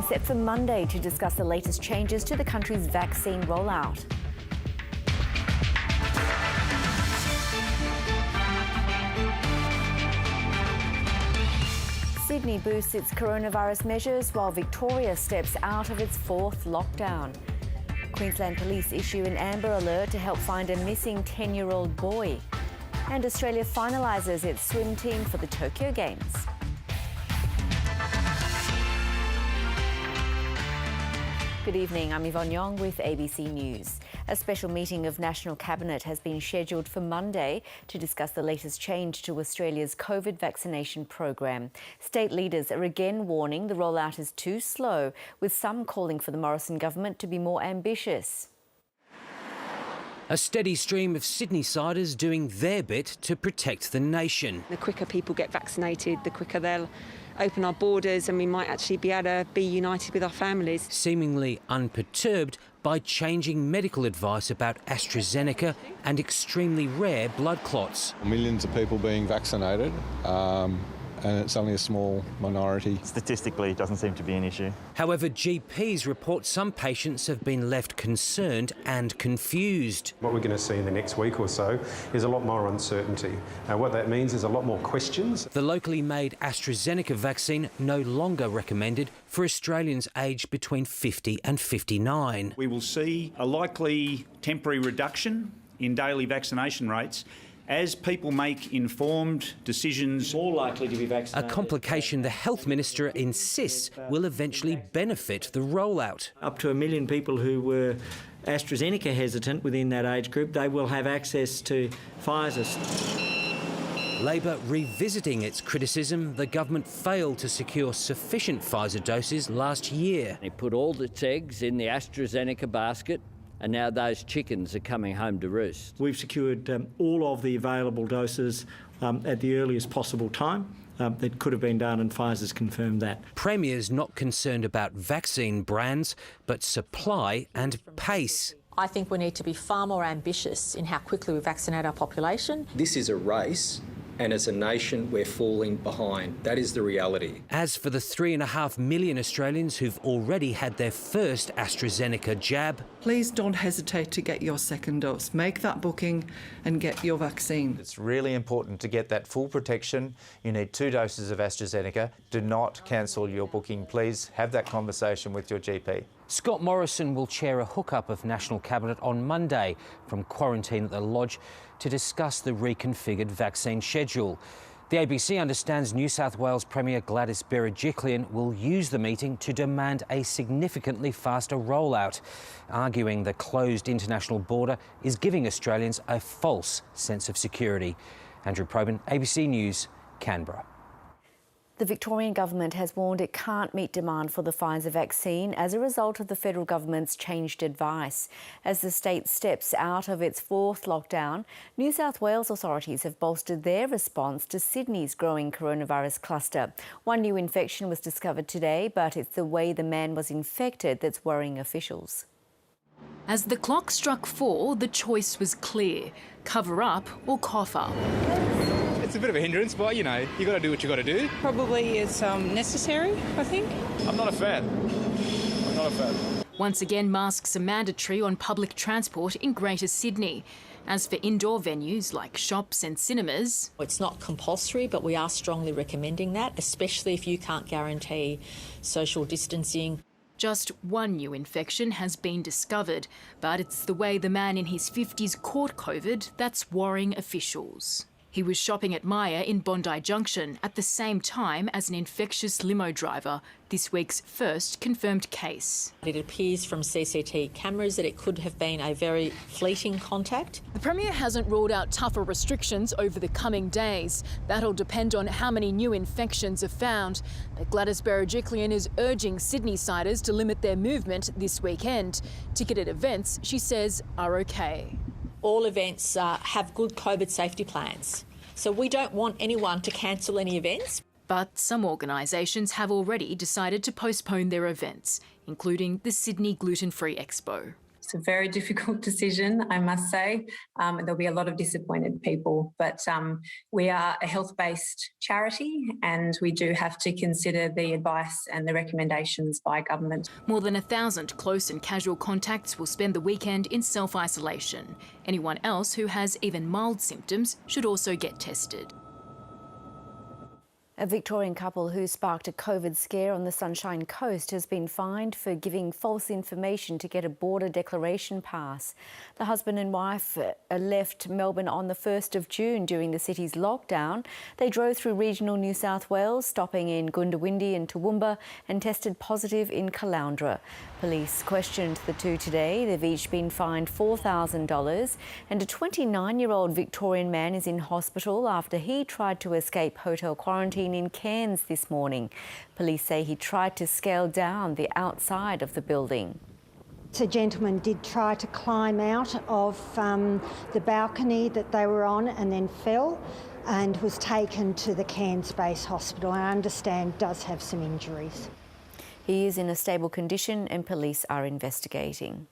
set for Monday to discuss the latest changes to the country's vaccine rollout. Sydney boosts its coronavirus measures while Victoria steps out of its fourth lockdown. Queensland Police issue an Amber Alert to help find a missing 10-year-old boy. And Australia finalises its swim team for the Tokyo Games. Good evening, I'm Yvonne Yong with ABC News. A special meeting of National Cabinet has been scheduled for Monday to discuss the latest change to Australia's COVID vaccination program. State leaders are again warning the rollout is too slow, with some calling for the Morrison government to be more ambitious. A steady stream of Sydney-siders doing their bit to protect the nation. The quicker people get vaccinated, the quicker they'll open our borders and we might actually be able to be united with our families. Seemingly unperturbed by changing medical advice about AstraZeneca and extremely rare blood clots. Millions of people being vaccinated, and it's only a small minority. Statistically, it doesn't seem to be an issue. However, GPs report some patients have been left concerned and confused. What we're going to see in the next week or so is a lot more uncertainty. What that means is a lot more questions. The locally made AstraZeneca vaccine no longer recommended for Australians aged between 50 and 59. We will see a likely temporary reduction in daily vaccination rates as people make informed decisions. More likely to be vaccinated. A complication the Health Minister insists will eventually benefit the rollout. Up to 1 million people who were AstraZeneca hesitant within that age group, they will have access to Pfizer. Labor revisiting its criticism, the government failed to secure sufficient Pfizer doses last year. It put all its eggs in the AstraZeneca basket, and now those chickens are coming home to roost. We've secured all of the available doses at the earliest possible time. That could have been done, and Pfizer's confirmed that. Premier's not concerned about vaccine brands, but supply and pace. I think we need to be far more ambitious in how quickly we vaccinate our population. This is a race, and as a nation, we're falling behind. That is the reality. As for the 3.5 million Australians who've already had their first AstraZeneca jab, please don't hesitate to get your second dose. Make that booking and get your vaccine. It's really important to get that full protection. You need 2 doses of AstraZeneca. Do not cancel your booking. Please have that conversation with your GP. Scott Morrison will chair a hookup of National Cabinet on Monday from quarantine at the Lodge to discuss the reconfigured vaccine schedule. The ABC understands New South Wales Premier Gladys Berejiklian will use the meeting to demand a significantly faster rollout, arguing the closed international border is giving Australians a false sense of security. Andrew Probyn, ABC News, Canberra. The Victorian government has warned it can't meet demand for the Pfizer vaccine as a result of the federal government's changed advice. As the state steps out of its fourth lockdown, New South Wales authorities have bolstered their response to Sydney's growing coronavirus cluster. One new infection was discovered today, but it's the way the man was infected that's worrying officials. As the clock struck 4, the choice was clear: cover up or cough up. It's a bit of a hindrance, but, you know, you got to do what you got to do. Probably it's necessary, I think. I'm not a fan. Once again, masks are mandatory on public transport in Greater Sydney. As for indoor venues like shops and cinemas, it's not compulsory, but we are strongly recommending that, especially if you can't guarantee social distancing. Just one new infection has been discovered, but it's the way the man in his 50s caught COVID that's worrying officials. He was shopping at Myer in Bondi Junction at the same time as an infectious limo driver, this week's first confirmed case. It appears from CCTV cameras that it could have been a very fleeting contact. The Premier hasn't ruled out tougher restrictions over the coming days. That'll depend on how many new infections are found. But Gladys Berejiklian is urging Sydney-siders to limit their movement this weekend. Ticketed events, she says, are okay. All events have good COVID safety plans. So we don't want anyone to cancel any events. But some organisations have already decided to postpone their events, including the Sydney Gluten-Free Expo. It's a very difficult decision, I must say. There'll be a lot of disappointed people, but we are a health-based charity and we do have to consider the advice and the recommendations by government. More than 1,000 close and casual contacts will spend the weekend in self-isolation. Anyone else who has even mild symptoms should also get tested. A Victorian couple who sparked a COVID scare on the Sunshine Coast has been fined for giving false information to get a border declaration pass. The husband and wife left Melbourne on the 1st of June during the city's lockdown. They drove through regional New South Wales, stopping in Goondiwindi and Toowoomba, and tested positive in Caloundra. Police questioned the two today. They've each been fined $4,000, and a 29-year-old Victorian man is in hospital after he tried to escape hotel quarantine in Cairns this morning. Police say he tried to scale down the outside of the building. A gentleman did try to climb out of the balcony that they were on and then fell and was taken to the Cairns Base Hospital. I understand does have some injuries. He is in a stable condition and police are investigating.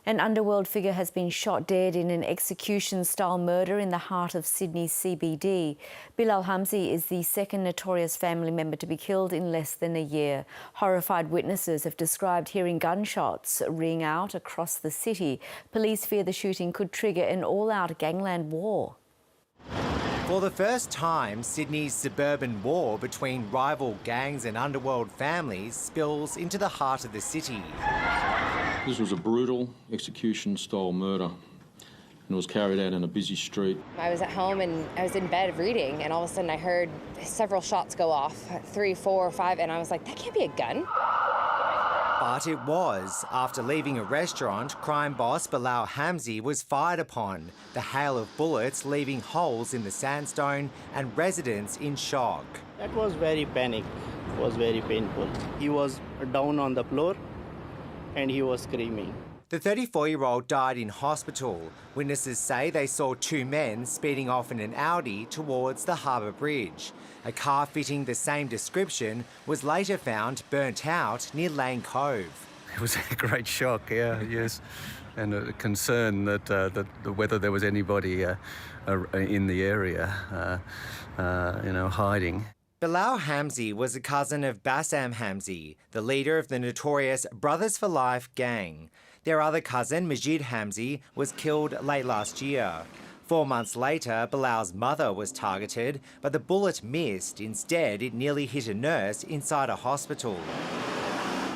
An underworld figure has been shot dead in an execution-style murder in the heart of Sydney's CBD. Bilal Hamzi is the second notorious family member to be killed in less than a year. Horrified witnesses have described hearing gunshots ring out across the city. Police fear the shooting could trigger an all-out gangland war. For the first time, Sydney's suburban war between rival gangs and underworld families spills into the heart of the city. This was a brutal execution-style murder and it was carried out in a busy street. I was at home and I was in bed reading and all of a sudden I heard several shots go off, 3, 4, 5, and I was like, that can't be a gun. But it was. After leaving a restaurant, crime boss Bilal Hamzi was fired upon, the hail of bullets leaving holes in the sandstone and residents in shock. That was very panic, it was very painful. He was down on the floor and he was screaming. The 34-year-old died in hospital. Witnesses say they saw two men speeding off in an Audi towards the Harbour Bridge. A car fitting the same description was later found burnt out near Lane Cove. It was a great shock, yes, and a concern that whether there was anybody in the area, hiding. Bilal Hamzi was a cousin of Bassam Hamzi, the leader of the notorious Brothers for Life gang. Their other cousin, Majid Hamzi, was killed late last year. 4 months later, Bilal's mother was targeted, but the bullet missed. Instead, it nearly hit a nurse inside a hospital.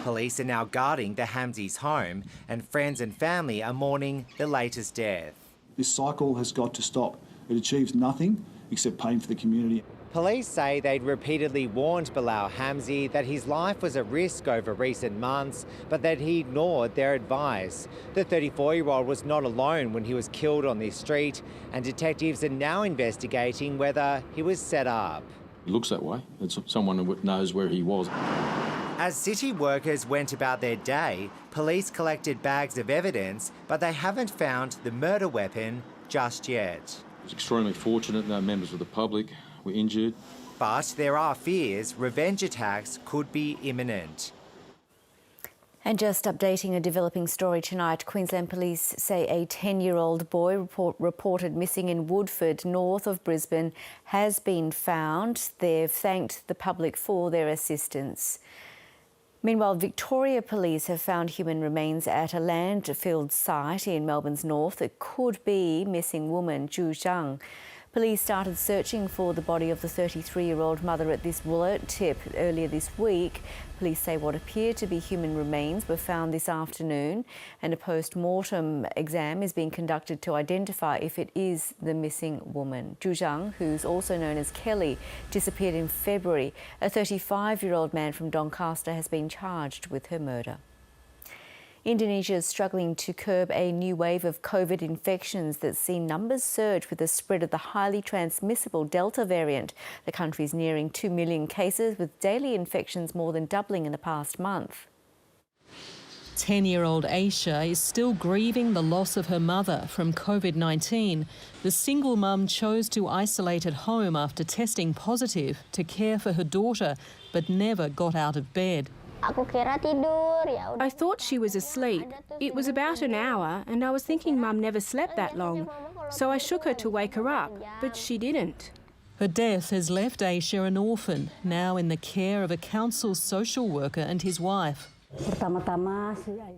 Police are now guarding the Hamzi's home, and friends and family are mourning the latest death. This cycle has got to stop. It achieves nothing except pain for the community. Police say they'd repeatedly warned Bilal Hamzi that his life was at risk over recent months, but that he ignored their advice. The 34-year-old was not alone when he was killed on this street, and detectives are now investigating whether he was set up. It looks that way. It's someone who knows where he was. As city workers went about their day, police collected bags of evidence, but they haven't found the murder weapon just yet. It's extremely fortunate no members of the public were injured. But there are fears revenge attacks could be imminent. And just updating a developing story tonight, Queensland Police say a 10-year-old boy reported missing in Woodford, north of Brisbane, has been found. They've thanked the public for their assistance. Meanwhile, Victoria Police have found human remains at a landfill site in Melbourne's north that could be missing woman Zhu Zhang. Police started searching for the body of the 33-year-old mother at this alert tip earlier this week. Police say what appear to be human remains were found this afternoon, and a post-mortem exam is being conducted to identify if it is the missing woman. Zhu Zhang, who's also known as Kelly, disappeared in February. A 35-year-old man from Doncaster has been charged with her murder. Indonesia is struggling to curb a new wave of COVID infections that's seen numbers surge with the spread of the highly transmissible Delta variant. The country is nearing 2 million cases, with daily infections more than doubling in the past month. 10-year-old Aisha is still grieving the loss of her mother from COVID-19. The single mum chose to isolate at home after testing positive to care for her daughter, but never got out of bed. I thought she was asleep. It was about an hour and I was thinking Mum never slept that long. So I shook her to wake her up, but she didn't. Her death has left Aisha an orphan, now in the care of a council social worker and his wife.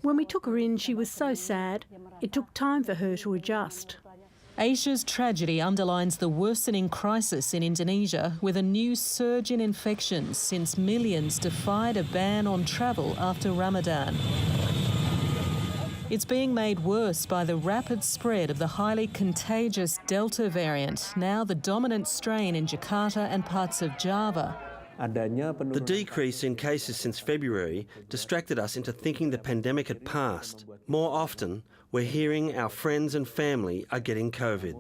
When we took her in, she was so sad. It took time for her to adjust. Aisha's tragedy underlines the worsening crisis in Indonesia, with a new surge in infections since millions defied a ban on travel after Ramadan. It's being made worse by the rapid spread of the highly contagious Delta variant, now the dominant strain in Jakarta and parts of Java. The decrease in cases since February distracted us into thinking the pandemic had passed. More often, we're hearing our friends and family are getting COVID.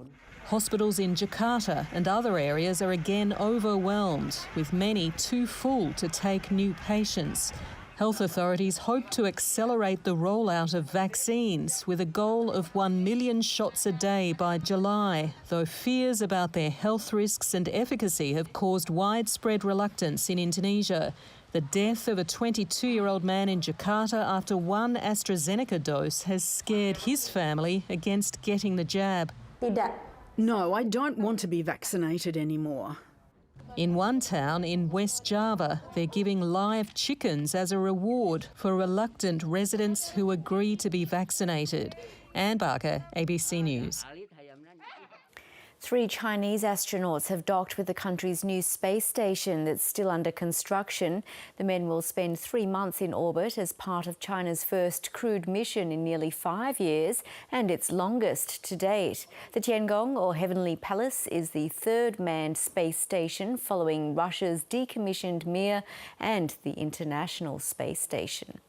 Hospitals in Jakarta and other areas are again overwhelmed, with many too full to take new patients. Health authorities hope to accelerate the rollout of vaccines with a goal of 1 million shots a day by July, though fears about their health risks and efficacy have caused widespread reluctance in Indonesia. The death of a 22-year-old man in Jakarta after one AstraZeneca dose has scared his family against getting the jab. No, I don't want to be vaccinated anymore. In one town in West Java, they're giving live chickens as a reward for reluctant residents who agree to be vaccinated. Anne Barker, ABC News. 3 Chinese astronauts have docked with the country's new space station that's still under construction. The men will spend 3 months in orbit as part of China's first crewed mission in nearly 5 years and its longest to date. The Tiangong, or Heavenly Palace, is the 3rd manned space station following Russia's decommissioned Mir and the International Space Station.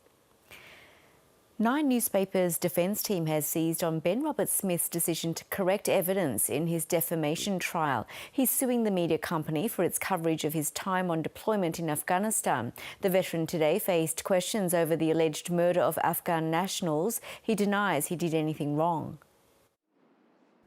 Nine Newspapers' defence team has seized on Ben Roberts-Smith's decision to correct evidence in his defamation trial. He's suing the media company for its coverage of his time on deployment in Afghanistan. The veteran today faced questions over the alleged murder of Afghan nationals. He denies he did anything wrong.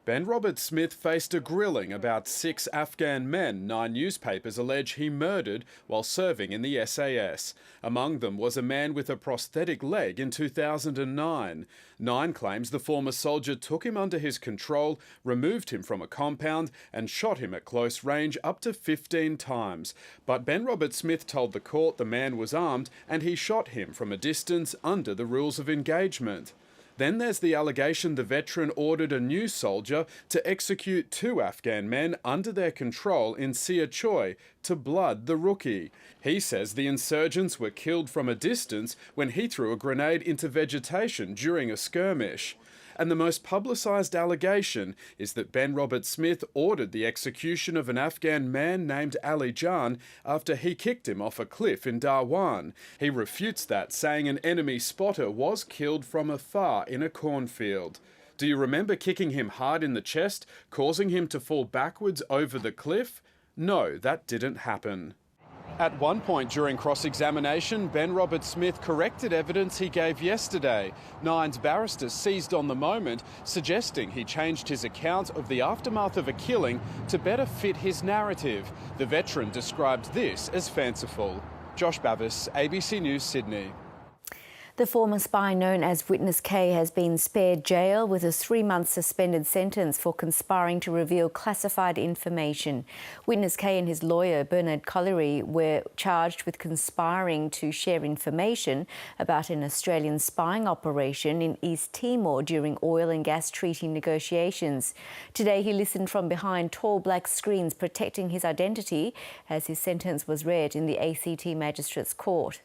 Ben Roberts-Smith faced a grilling about 6 Afghan men Nine Newspapers allege he murdered while serving in the SAS. Among them was a man with a prosthetic leg in 2009. Nine claims the former soldier took him under his control, removed him from a compound and shot him at close range up to 15 times. But Ben Roberts-Smith told the court the man was armed and he shot him from a distance under the rules of engagement. Then there's the allegation the veteran ordered a new soldier to execute 2 Afghan men under their control in Sia Choi to blood the rookie. He says the insurgents were killed from a distance when he threw a grenade into vegetation during a skirmish. And the most publicised allegation is that Ben Roberts-Smith ordered the execution of an Afghan man named Ali Jan after he kicked him off a cliff in Darwan. He refutes that, saying an enemy spotter was killed from afar in a cornfield. Do you remember kicking him hard in the chest, causing him to fall backwards over the cliff? No, that didn't happen. At one point during cross-examination, Ben Roberts-Smith corrected evidence he gave yesterday. Nine's barristers seized on the moment, suggesting he changed his account of the aftermath of a killing to better fit his narrative. The veteran described this as fanciful. Josh Bavis, ABC News, Sydney. The former spy known as Witness K has been spared jail with a 3-month suspended sentence for conspiring to reveal classified information. Witness K and his lawyer, Bernard Colliery, were charged with conspiring to share information about an Australian spying operation in East Timor during oil and gas treaty negotiations. Today he listened from behind tall black screens protecting his identity as his sentence was read in the ACT Magistrates Court.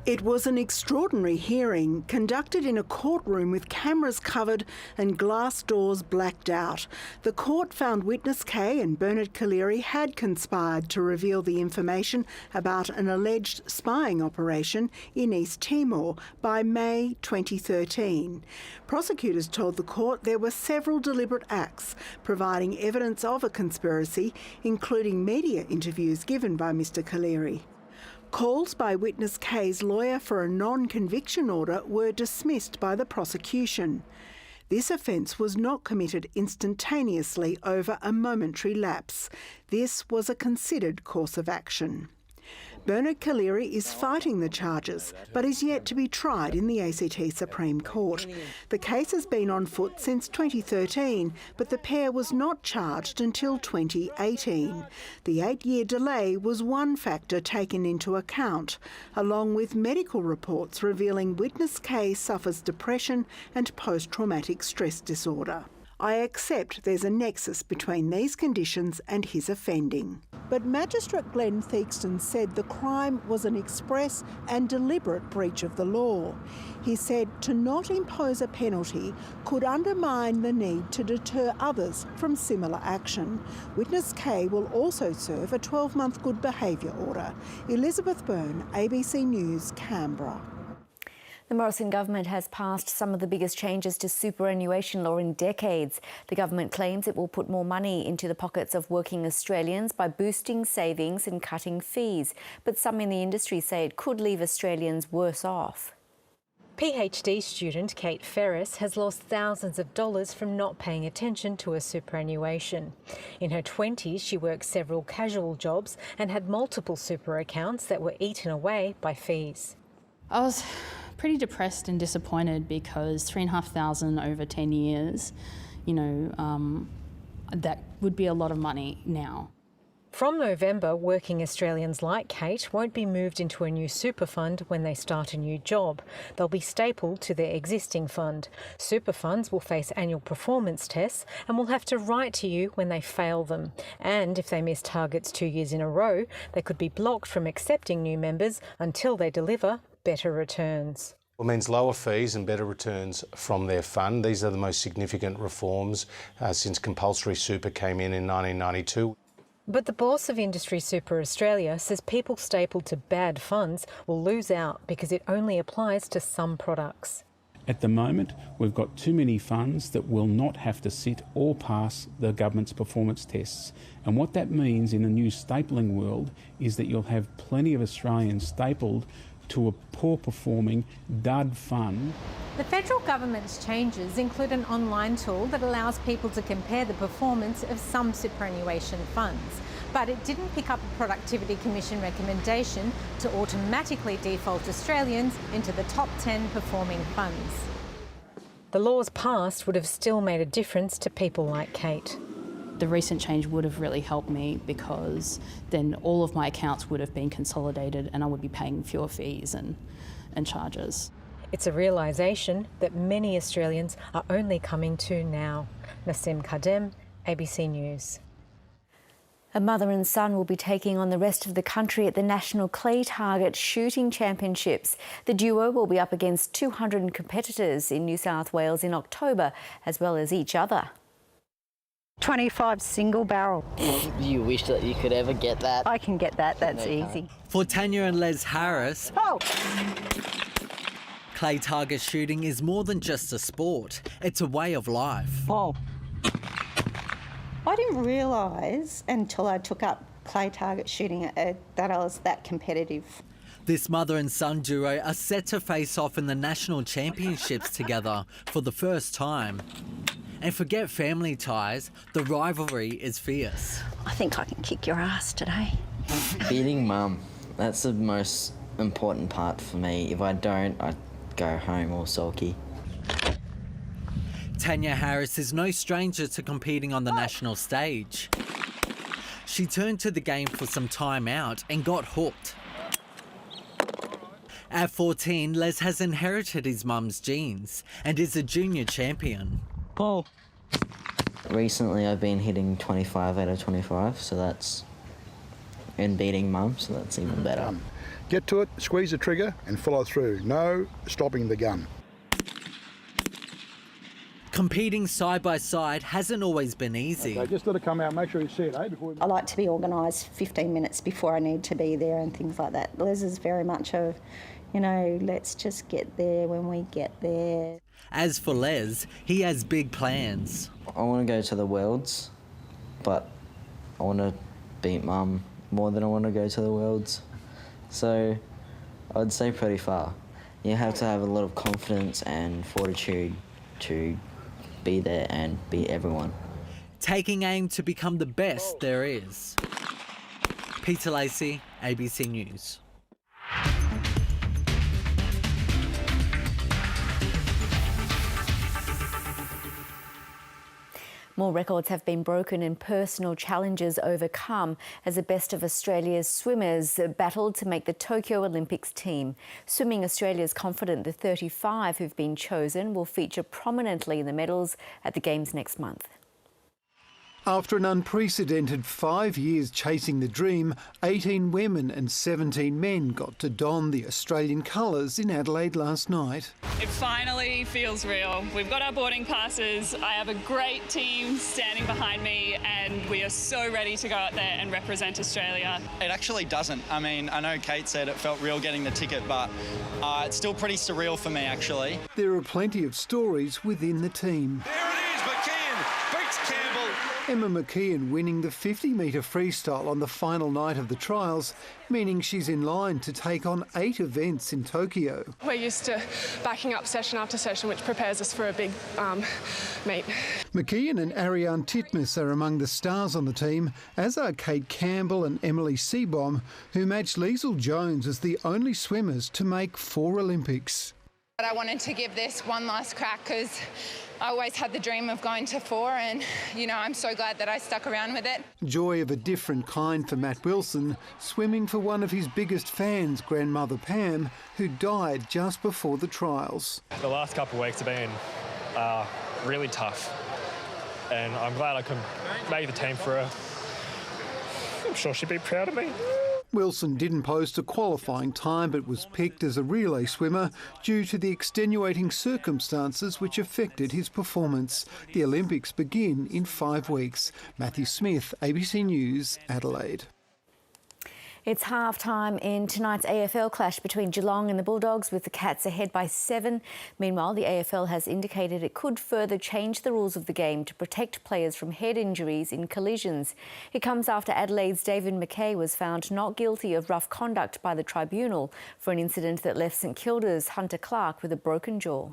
It was an extraordinary hearing conducted in a courtroom with cameras covered and glass doors blacked out. The court found Witness K and Bernard Colliery had conspired to reveal the information about an alleged spying operation in East Timor by May 2013. Prosecutors told the court there were several deliberate acts providing evidence of a conspiracy, including media interviews given by Mr. Colliery. Calls by Witness K's lawyer for a non-conviction order were dismissed by the prosecution. This offence was not committed instantaneously over a momentary lapse. This was a considered course of action. Bernard Collaery is fighting the charges, but is yet to be tried in the ACT Supreme Court. The case has been on foot since 2013, but the pair was not charged until 2018. The 8-year delay was one factor taken into account, along with medical reports revealing witness K suffers depression and post-traumatic stress disorder. I accept there's a nexus between these conditions and his offending. But Magistrate Glenn Theakston said the crime was an express and deliberate breach of the law. He said to not impose a penalty could undermine the need to deter others from similar action. Witness K will also serve a 12-month good behaviour order. Elizabeth Byrne, ABC News, Canberra. The Morrison government has passed some of the biggest changes to superannuation law in decades. The government claims it will put more money into the pockets of working Australians by boosting savings and cutting fees. But some in the industry say it could leave Australians worse off. PhD student Kate Ferris has lost thousands of dollars from not paying attention to her superannuation. In her 20s, she worked several casual jobs and had multiple super accounts that were eaten away by fees. I was pretty depressed and disappointed because $3,500 over 10 years, that would be a lot of money now. From November, working Australians like Kate won't be moved into a new super fund when they start a new job. They'll be stapled to their existing fund. Super funds will face annual performance tests and will have to write to you when they fail them. And if they miss targets 2 years in a row, they could be blocked from accepting new members until they deliver better returns. It means lower fees and better returns from their fund. These are the most significant reforms since compulsory super came in 1992. But the boss of Industry Super Australia says people stapled to bad funds will lose out because it only applies to some products. At the moment, we've got too many funds that will not have to sit or pass the government's performance tests. And what that means in the new stapling world is that you'll have plenty of Australians stapled to a poor-performing dud fund. The federal government's changes include an online tool that allows people to compare the performance of some superannuation funds. But it didn't pick up a Productivity Commission recommendation to automatically default Australians into the top 10 performing funds. The laws passed would have still made a difference to people like Kate. The recent change would have really helped me because then all of my accounts would have been consolidated and I would be paying fewer fees and charges. It's a realisation that many Australians are only coming to now. Nassim Kadem, ABC News. A mother and son will be taking on the rest of the country at the National Clay Target Shooting Championships. The duo will be up against 200 competitors in New South Wales in October, as well as each other. 25 single barrel. You wish that you could ever get that? I can get that, that's easy. For Tanya and Les Harris, clay target shooting is more than just a sport, it's a way of life. I didn't realise until I took up clay target shooting that I was that competitive. This mother and son duo are set to face off in the national championships together for the first time. And forget family ties, the rivalry is fierce. I think I can kick your ass today. Beating mum, that's the most important part for me. If I don't, I go home all sulky. Tanya Harris is no stranger to competing on the national stage. She turned to the game for some time out and got hooked. At 14, Les has inherited his mum's genes and is a junior champion. Recently I've been hitting 25 out of 25, so that's... and beating mum, so that's even better. Get to it, squeeze the trigger and follow through. No stopping the gun. Competing side by side hasn't always been easy. Okay, just let it come out, make sure you see it, I like to be organised 15 minutes before I need to be there and things like that. Les is very much of, let's just get there when we get there. As for Les, he has big plans. I want to go to the Worlds, but I want to beat mum more than I want to go to the Worlds. So I'd say pretty far. You have to have a lot of confidence and fortitude to be there and beat everyone. Taking aim to become the best there is. Peter Lacey, ABC News. More records have been broken and personal challenges overcome as the best of Australia's swimmers battled to make the Tokyo Olympics team. Swimming Australia is confident the 35 who've been chosen will feature prominently in the medals at the Games next month. After an unprecedented 5 years chasing the dream, 18 women and 17 men got to don the Australian colours in Adelaide last night. It finally feels real. We've got our boarding passes. I have a great team standing behind me and we are so ready to go out there and represent Australia. It actually doesn't. I mean, I know Kate said it felt real getting the ticket, but it's still pretty surreal for me, actually. There are plenty of stories within the team. Emma Mckay winning the 50-metre freestyle on the final night of the trials, meaning she's in line to take on 8 events in Tokyo. We're used to backing up session after session, which prepares us for a big meet. Mckay and Ariane Titmus are among the stars on the team, as are Kate Campbell and Emily Seebohm, who matched Liesl Jones as the only swimmers to make 4 Olympics. But I wanted to give this one last crack because I always had the dream of going to 4 and, you know, I'm so glad that I stuck around with it. Joy of a different kind for Matt Wilson, swimming for one of his biggest fans, grandmother Pam, who died just before the trials. The last couple of weeks have been really tough and I'm glad I could make the team for her. I'm sure she'd be proud of me. Wilson didn't post a qualifying time but was picked as a relay swimmer due to the extenuating circumstances which affected his performance. The Olympics begin in 5 weeks. Matthew Smith, ABC News, Adelaide. It's half-time in tonight's AFL clash between Geelong and the Bulldogs, with the Cats ahead by 7. Meanwhile, the AFL has indicated it could further change the rules of the game to protect players from head injuries in collisions. It comes after Adelaide's David Mckay was found not guilty of rough conduct by the tribunal for an incident that left St Kilda's Hunter Clark with a broken jaw.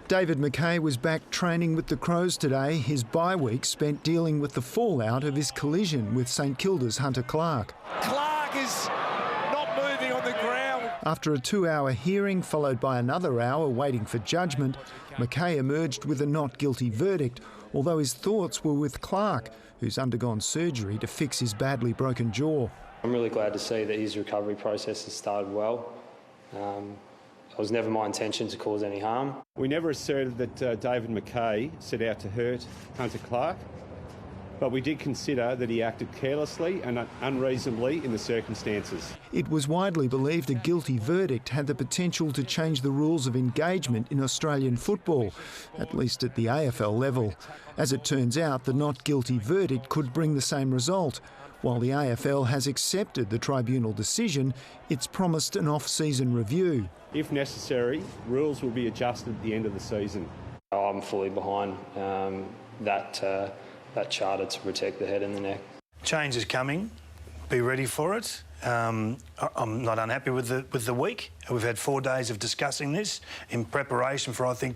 David Mckay was back training with the Crows today, his bye week spent dealing with the fallout of his collision with St Kilda's Hunter Clark. Clark is not moving on the ground. After a 2-hour hearing followed by another hour waiting for judgment, Mckay emerged with a not guilty verdict, although his thoughts were with Clark, who's undergone surgery to fix his badly broken jaw. I'm really glad to see that his recovery process has started well. It was never my intention to cause any harm. We never asserted that David Mckay set out to hurt Hunter Clark, but we did consider that he acted carelessly and unreasonably in the circumstances. It was widely believed a guilty verdict had the potential to change the rules of engagement in Australian football, at least at the AFL level. As it turns out, the not guilty verdict could bring the same result. While the AFL has accepted the tribunal decision, it's promised an off-season review. If necessary, rules will be adjusted at the end of the season. I'm fully behind that charter to protect the head and the neck. Change is coming. Be ready for it. I'm not unhappy with the week. We've had 4 days of discussing this in preparation for, I think,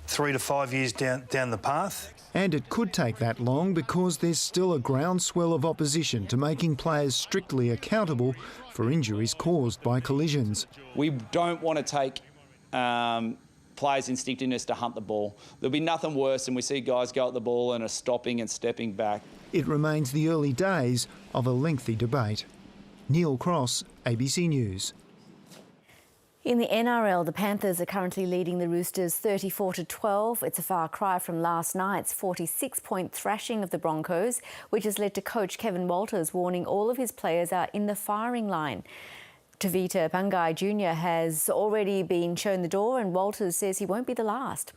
3 to 5 years down the path. And it could take that long because there's still a groundswell of opposition to making players strictly accountable for injuries caused by collisions. We don't want to take players' instinctiveness to hunt the ball. There'll be nothing worse than we see guys go at the ball and are stopping and stepping back. It remains the early days of a lengthy debate. Neil Cross, ABC News. In the NRL, the Panthers are currently leading the Roosters 34-12. It's a far cry from last night's 46-point thrashing of the Broncos, which has led to coach Kevin Walters warning all of his players are in the firing line. Tavita Pangai Jr. has already been shown the door, and Walters says he won't be the last.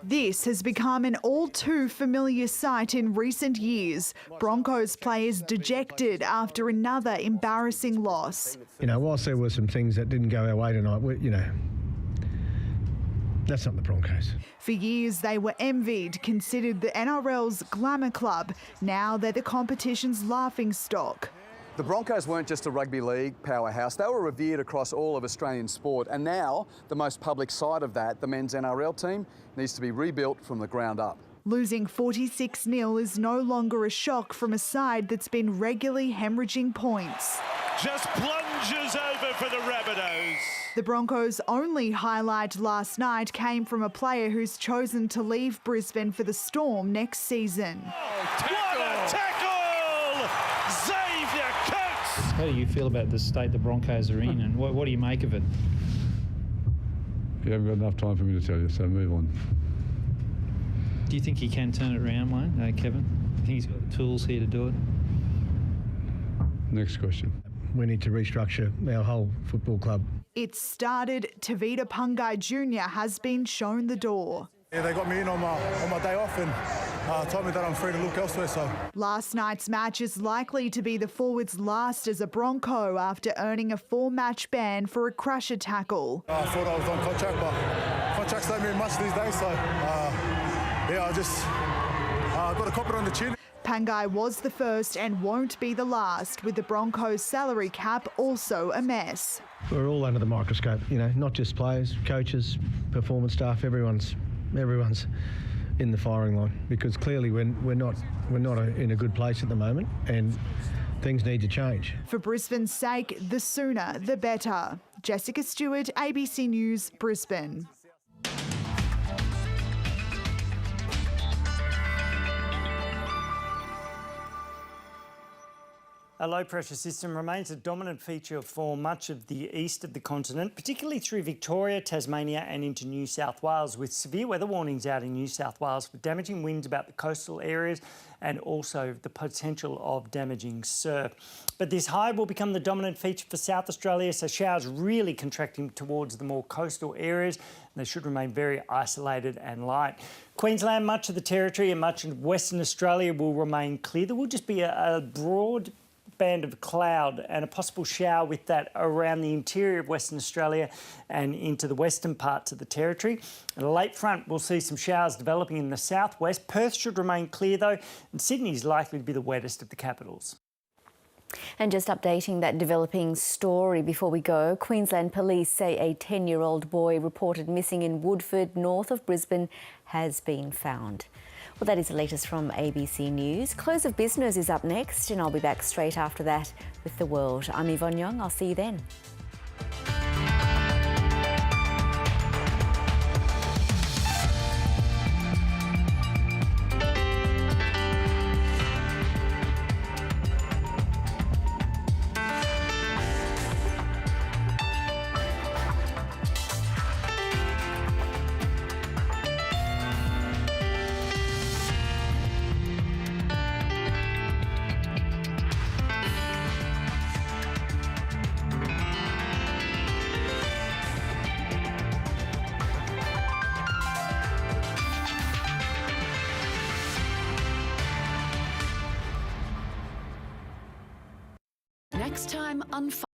This has become an all too familiar sight in recent years. Broncos players dejected after another embarrassing loss. You know, whilst there were some things that didn't go our way tonight, that's not the Broncos. For years they were envied, considered the NRL's glamour club. Now they're the competition's laughingstock. The Broncos weren't just a rugby league powerhouse, they were revered across all of Australian sport, and now the most public side of that, the men's NRL team, needs to be rebuilt from the ground up. Losing 46-0 is no longer a shock from a side that's been regularly hemorrhaging points. Just plunges over for the Rabbitohs. The Broncos' only highlight last night came from a player who's chosen to leave Brisbane for the Storm next season. What a tackle! Xavier Coates! How do you feel about the state the Broncos are in, and what do you make of it? You haven't got enough time for me to tell you, so move on. Do you think he can turn it around, Wayne? Kevin? Do you think he's got the tools here to do it? Next question. We need to restructure our whole football club. It's started. Tavita Pangai Jr. has been shown the door. Yeah, they got me in on my day off and told me that I'm free to look elsewhere. So last night's match is likely to be the forward's last as a Bronco after earning a 4-match ban for a crusher tackle. I thought I was on contract, but contracts don't mean much these days. So I just got a copper on the chin. Pangai was the first and won't be the last, with the Broncos' salary cap also a mess. We're all under the microscope, not just players, coaches, performance staff, everyone's in the firing line, because clearly we're not in a good place at the moment and things need to change. For Brisbane's sake, the sooner the better. Jessica Stewart, ABC News, Brisbane. A low-pressure system remains a dominant feature for much of the east of the continent, particularly through Victoria, Tasmania and into New South Wales, with severe weather warnings out in New South Wales with damaging winds about the coastal areas and also the potential of damaging surf. But this high will become the dominant feature for South Australia, so showers really contracting towards the more coastal areas. They should remain very isolated and light. Queensland, much of the territory and much of Western Australia will remain clear. There will just be a broad band of cloud and a possible shower with that around the interior of Western Australia and into the western parts of the territory. And a late front will see some showers developing in the southwest. Perth should remain clear though, and Sydney is likely to be the wettest of the capitals. And just updating that developing story before we go, Queensland Police say a 10-year-old boy reported missing in Woodford, north of Brisbane, has been found. Well, that is the latest from ABC News. Close of business is up next, and I'll be back straight after that with The World. I'm Yvonne Yong. I'll see you then. Next time on